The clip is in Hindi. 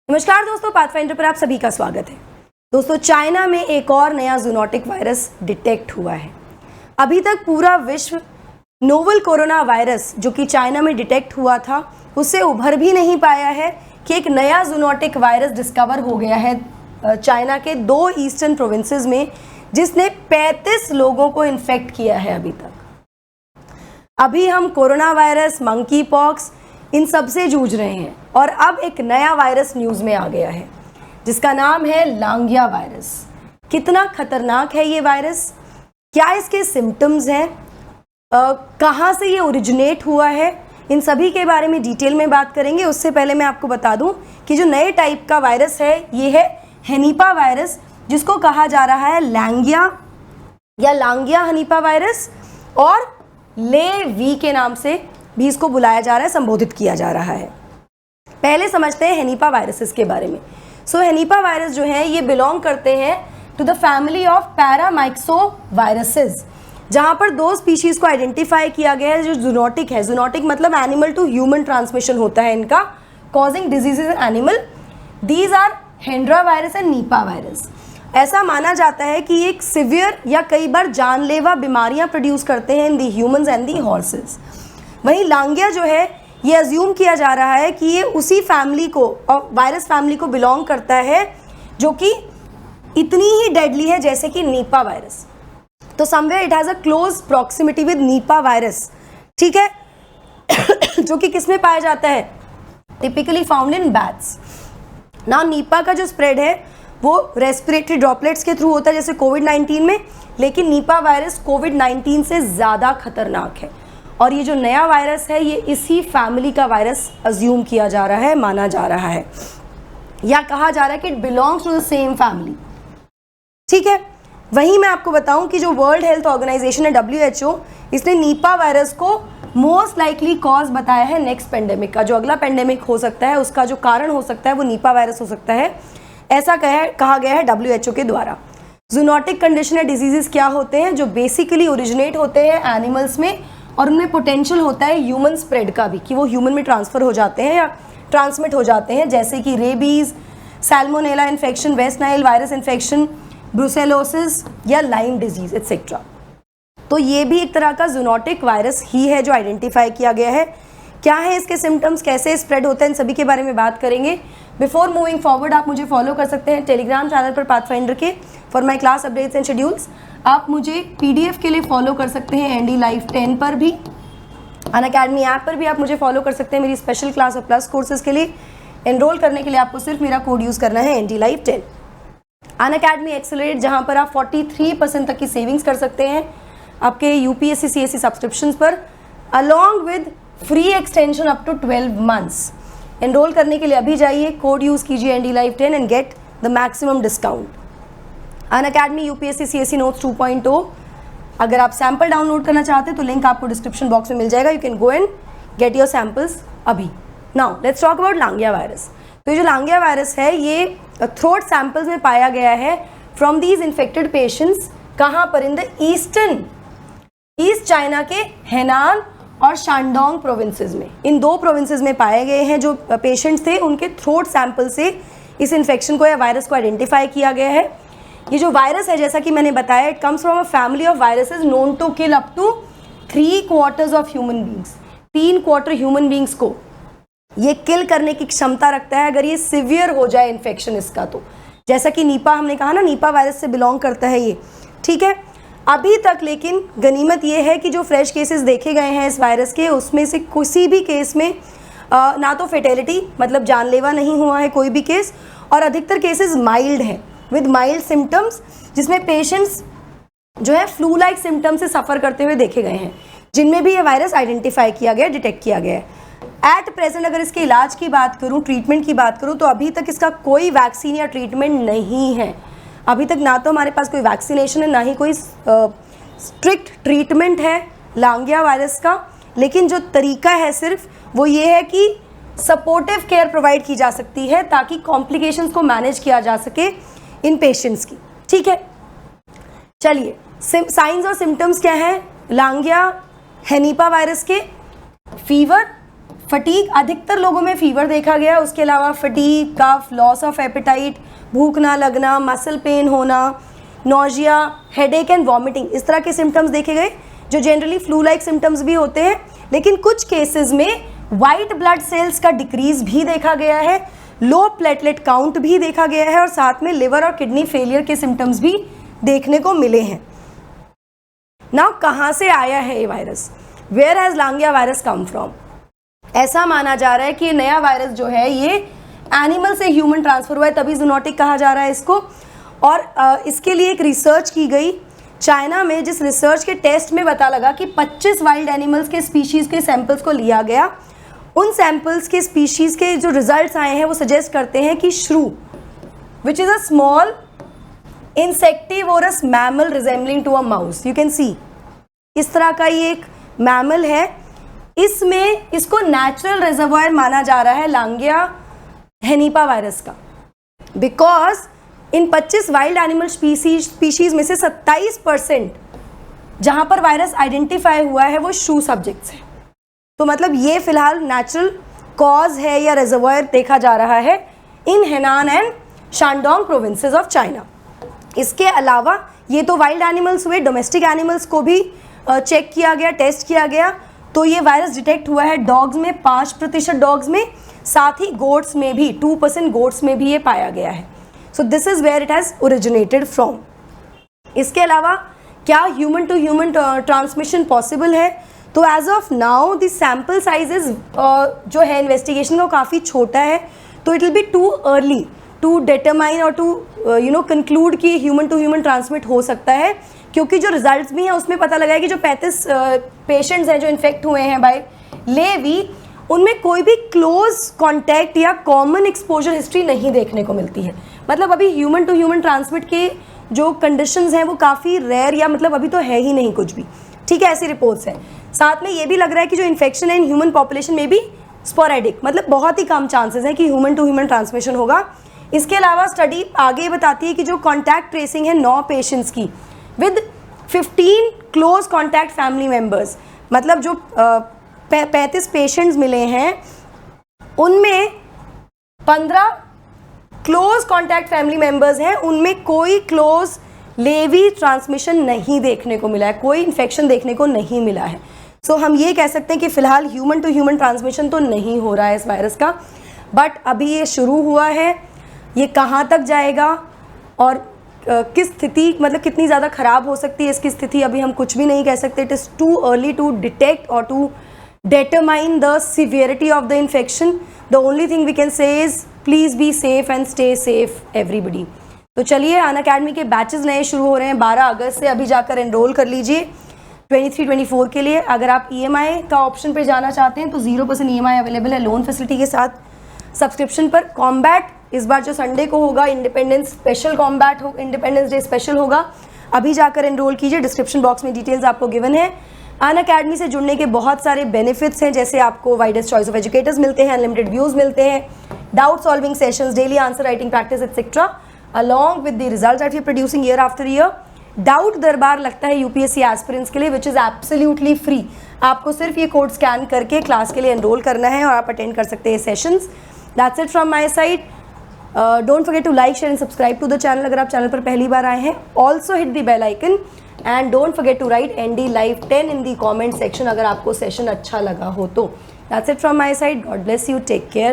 नमस्कार दोस्तों, पाथफाइंडर पर आप सभी का स्वागत है। दोस्तों, चाइना में एक और नया जूनोटिक वायरस डिटेक्ट हुआ है। अभी तक पूरा विश्व नोवल कोरोना वायरस जो कि चाइना में डिटेक्ट हुआ था उससे उभर भी नहीं पाया है कि एक नया जूनोटिक वायरस डिस्कवर हो गया है चाइना के 2 ईस्टर्न प्रोविंसेस में, जिसने 35 लोगों को इन्फेक्ट किया है अभी तक। अभी हम कोरोना वायरस, मंकी पॉक्स इन सब से जूझ रहे हैं और अब एक नया वायरस न्यूज़ में आ गया है जिसका नाम है लांगिया वायरस। कितना खतरनाक है ये वायरस, क्या इसके सिम्टम्स हैं, कहाँ से ये ओरिजिनेट हुआ है, इन सभी के बारे में डिटेल में बात करेंगे। उससे पहले मैं आपको बता दूं कि जो नए टाइप का वायरस है ये है हेनिपा वायरस, जिसको कहा जा रहा है लैंगिया या लांगिया हनीपा वायरस, और ले वी के नाम से भी इसको बुलाया जा रहा है, संबोधित किया जा रहा है। पहले समझते हैं हेनिपा वायरसेस के बारे में। हेनिपा वायरस जो है ये बिलोंग करते हैं to the family of paramyxoviruses, जहाँ पर 2 स्पीशीज़ को आइडेंटिफाई किया गया है जो जूनोटिक है। जूनोटिक मतलब एनिमल टू ह्यूमन ट्रांसमिशन होता है इनका, causing diseases in animal. These are Hendra virus and Nipah virus. ऐसा माना जाता है कि एक सिवियर या कई बार जानलेवा बीमारियां प्रोड्यूस करते हैं इन दी ह्यूमंस एंड दी हॉर्सेस। वहीं लांगिया जो है ये अज्यूम किया जा रहा है कि ये उसी फैमिली को और वायरस फैमिली को बिलोंग करता है जो कि इतनी ही डेडली है जैसे कि नीपा वायरस। तो somewhere it has a close proximity with Nipah virus, ठीक है, जो कि किस में पाया जाता है, टिपिकली फाउंड इन बैट्स। ना नीपा का जो स्प्रेड है वो रेस्पिरेटरी ड्रॉपलेट्स के थ्रू होता है जैसे कोविड-19 में, लेकिन नीपा वायरस कोविड-19 से ज़्यादा खतरनाक है और ये जो नया वायरस है ये इसी फैमिली का वायरस अज्यूम किया जा रहा है, माना जा रहा है, या कहा जा रहा है कि it belongs to the same family, ठीक है। वहीं मैं आपको बताऊं कि जो वर्ल्ड हेल्थ ऑर्गेनाइजेशन है WHO, इसने नीपा वायरस को मोस्ट लाइकली कॉज बताया है नेक्स्ट पेंडेमिक का। जो अगला पेंडेमिक हो सकता है उसका जो कारण हो सकता है वो नीपा वायरस हो सकता है, ऐसा कहा गया है WHO के द्वारा। जूनोटिक कंडीशन या डिजीजेस क्या होते हैं जो बेसिकली ओरिजिनेट होते हैं एनिमल्स में और उनमें पोटेंशियल होता है ह्यूमन स्प्रेड का भी, कि वो ह्यूमन में ट्रांसफ़र हो जाते हैं या ट्रांसमिट हो जाते हैं, जैसे कि rabies, Salmonella infection, West Nile virus infection, brucellosis या लाइम डिजीज़ एक्सेट्रा। तो ये भी एक तरह का जूनोटिक वायरस ही है जो आइडेंटिफाई किया गया है। क्या है इसके सिम्टम्स, कैसे स्प्रेड होता है, इन सभी के बारे में बात करेंगे। बिफोर मूविंग फॉरवर्ड आप मुझे फॉलो कर सकते हैं टेलीग्राम चैनल पर पाथफाइंडर के for my class updates and schedules. आप मुझे PDF के लिए फॉलो कर सकते हैं ND Live 10 पर भी। अनअकैडमी ऐप पर भी आप मुझे फॉलो कर सकते हैं मेरी स्पेशल क्लास और प्लस कोर्सेज के लिए। एनरोल करने के लिए आपको सिर्फ मेरा कोड यूज़ करना है ND Live 10। अनअकैडमी एक्सेलरेट, जहाँ पर आप 43% तक की सेविंग्स कर सकते हैं आपके UPSC CSE सब्सक्रिप्शंस पर, along with free extension up to 12 months. Enrol करने के लिए अभी जाइए, कोड यूज़ कीजिए ND Live 10 and get the maximum discount. Unacademy UPSC CSE notes 2.0, अगर आप सैम्पल डाउनलोड करना चाहते हैं तो लिंक आपको डिस्क्रिप्शन बॉक्स में मिल जाएगा। You can go and get your samples अभी। Now let's talk about Langya virus. तो ये जो लांगिया वायरस है ये थ्रोट सैम्पल्स में पाया गया है फ्रॉम दीज इन्फेक्टेड पेशेंट्स। कहाँ पर, इन द ईस्ट चाइना के हेनान और शानडोंग प्रोविंसेस में। इन 2 प्रोविंसेस में पाए गए हैं जो पेशेंट्स थे, उनके थ्रोट सैंपल से इस इन्फेक्शन को या वायरस को आइडेंटिफाई किया गया है। ये जो वायरस है जैसा कि मैंने बताया, it comes from a family of viruses known to kill up to 3/4 of human beings. 3/4 human beings को ये किल करने की क्षमता रखता है अगर ये सिवियर हो जाए इन्फेक्शन इसका। तो जैसा कि नीपा हमने कहा ना, नीपा वायरस से बिलोंग करता है ये, ठीक है। अभी तक लेकिन गनीमत ये है कि जो फ्रेश केसेस देखे गए हैं इस वायरस के, उसमें से किसी भी केस में ना तो फेटेलिटी मतलब जानलेवा नहीं हुआ है कोई भी केस, और अधिकतर केसेस माइल्ड हैं विद माइल्ड सिम्टम्स, जिसमें पेशेंट्स जो है फ्लू लाइक सिम्टम्स से सफ़र करते हुए देखे गए हैं, जिनमें भी ये वायरस आइडेंटिफाई किया गया, डिटेक्ट किया गया है। एट प्रेजेंट अगर इसके इलाज की बात करूँ, ट्रीटमेंट की बात करूँ, तो अभी तक इसका कोई वैक्सीन या ट्रीटमेंट नहीं है। अभी तक ना तो हमारे पास कोई वैक्सीनेशन है, ना ही कोई स्ट्रिक्ट ट्रीटमेंट है लांगिया वायरस का। लेकिन जो तरीका है सिर्फ वो ये है कि सपोर्टिव केयर प्रोवाइड की जा सकती है ताकि कॉम्प्लिकेशंस को मैनेज किया जा सके इन पेशेंट्स की, ठीक है। चलिए, साइंस और सिम्टम्स क्या हैं लांगिया हेनिपा वायरस के? फीवर, फटीग, अधिकतर लोगों में फीवर देखा गया। उसके अलावा fatigue, cough, loss of appetite, भूख ना लगना, मसल पेन होना, नोजिया, हेडेक एंड वॉमिटिंग, इस तरह के सिम्टम्स देखे गए जो जनरली फ्लू लाइक सिम्टम्स भी होते हैं। लेकिन कुछ केसेस में वाइट ब्लड सेल्स का डिक्रीज भी देखा गया है, लो प्लेटलेट काउंट भी देखा गया है और साथ में लिवर और किडनी फेलियर के सिम्टम्स भी देखने को मिले हैं। नाउ कहाँ से आया है ये virus? Where has Langya virus come from? ऐसा माना जा रहा है कि ये नया वायरस जो है ये एनिमल से ह्यूमन ट्रांसफर हुआ है, तभी जूनोटिक कहा जा रहा है इसको। और इसके लिए एक रिसर्च की गई चाइना में, जिस रिसर्च के टेस्ट में पता लगा कि 25 वाइल्ड एनिमल्स के स्पीशीज़ के सैंपल्स को लिया गया। उन सैंपल्स के स्पीशीज़ के जो रिजल्ट्स आए हैं वो सजेस्ट करते हैं कि shrew, which is a small insectivorous mammal resembling to a mouse, you can see, इस तरह का ये एक मैमल है। इसमें इसको नेचुरल रिजर्वायर माना जा रहा है लांगिया हेनिपा वायरस का, because in 25 wild animal species में से 27% जहां पर वायरस आइडेंटिफाई हुआ है वो शू सब्जेक्ट्स हैं। तो मतलब ये फिलहाल नेचुरल कॉज है या रिजर्वायर देखा जा रहा है in Henan and Shandong provinces of China. इसके अलावा ये तो वाइल्ड एनिमल्स हुए, डोमेस्टिक एनिमल्स को भी चेक किया गया, टेस्ट किया गया, तो ये वायरस डिटेक्ट हुआ है डॉग्स में 5% डॉग्स में, साथ ही गोट्स में भी 2% गोट्स में भी ये पाया गया है। So this is where it has originated from. इसके अलावा क्या human to human transmission possible है? तो as of now the sample sizes जो है इन्वेस्टिगेशन का काफ़ी छोटा है, तो it will be too early to determine और टू कंक्लूड कि ह्यूमन टू ह्यूमन ट्रांसमिट हो सकता है, क्योंकि जो रिजल्ट्स भी हैं उसमें पता लगा है कि जो 35 पेशेंट्स हैं जो इन्फेक्ट हुए हैं बाय लेवी, उनमें कोई भी क्लोज कॉन्टैक्ट या कॉमन एक्सपोजर हिस्ट्री नहीं देखने को मिलती है। मतलब अभी ह्यूमन टू ह्यूमन ट्रांसमिट के जो कंडीशंस हैं वो काफ़ी रेयर या मतलब अभी तो है ही नहीं कुछ भी, ठीक है, ऐसी रिपोर्ट्स हैं। साथ में ये भी लग रहा है कि जो इन्फेक्शन है इन ह्यूमन पॉपुलेशन में भी स्पोरेडिक, मतलब बहुत ही कम चांसेस हैं कि ह्यूमन टू ह्यूमन ट्रांसमिशन होगा। इसके अलावा स्टडी आगे बताती है कि जो कॉन्टैक्ट ट्रेसिंग है 9 पेशेंट्स की with 15 close contact family members, मतलब जो 35 पेशेंट्स मिले हैं उनमें 15 क्लोज कॉन्टैक्ट फैमिली मेम्बर्स हैं, उनमें कोई क्लोज लेवी ट्रांसमिशन नहीं देखने को मिला है, कोई इन्फेक्शन देखने को नहीं मिला है। सो हम ये कह सकते हैं कि फ़िलहाल ह्यूमन टू ह्यूमन ट्रांसमिशन तो नहीं हो रहा है इस वायरस का, बट अभी ये शुरू हुआ है, ये कहाँ तक जाएगा और किस स्थिति, मतलब कितनी ज़्यादा ख़राब हो सकती है इसकी स्थिति, अभी हम कुछ भी नहीं कह सकते। It is too early to detect और to determine the severity of the infection. The only thing we can say is please be safe and stay safe everybody. तो चलिए, अनअकैडमी के बैचेस नए शुरू हो रहे हैं 12 अगस्त से, अभी जाकर एनरोल कर लीजिए 23-24 के लिए। अगर आप EMI का ऑप्शन पे जाना चाहते हैं तो 0% EMI अवेलेबल है लोन फैसिलिटी के साथ सब्सक्रिप्शन पर। कॉम्बैट इस बार जो संडे को होगा इंडिपेंडेंस स्पेशल कॉम्बैट हो, इंडिपेंडेंस डे स्पेशल होगा, अभी जाकर एनरोल कीजिए। डिस्क्रिप्शन बॉक्स में डिटेल्स आपको गिवन है। अनअकैडमी से जुड़ने के बहुत सारे बेनिफिट्स हैं, जैसे आपको वाइडेस्ट चॉइस ऑफ एजुकेटर्स मिलते हैं, अनलिमिटेड व्यूज़ मिलते हैं, doubt solving sessions, daily answer writing practice etcetera, along with the results that we producing year after year. Doubt दरबार लगता है यूपीएससी एस्पिरेंट्स के लिए, विच इज़ एब्सोल्युटली फ्री। आपको सिर्फ ये कोड स्कैन करके क्लास के लिए एनरोल करना है और आप अटेंड कर सकते हैं sessions. That's it from my side. Don't forget to like, share and subscribe to the channel अगर आप चैनल पर पहली बार आए हैं। Also hit the bell icon and don't forget to write ND Live 10 in the comment section अगर आपको सेशन अच्छा लगा हो तो। That's it from my side. God bless you. Take care.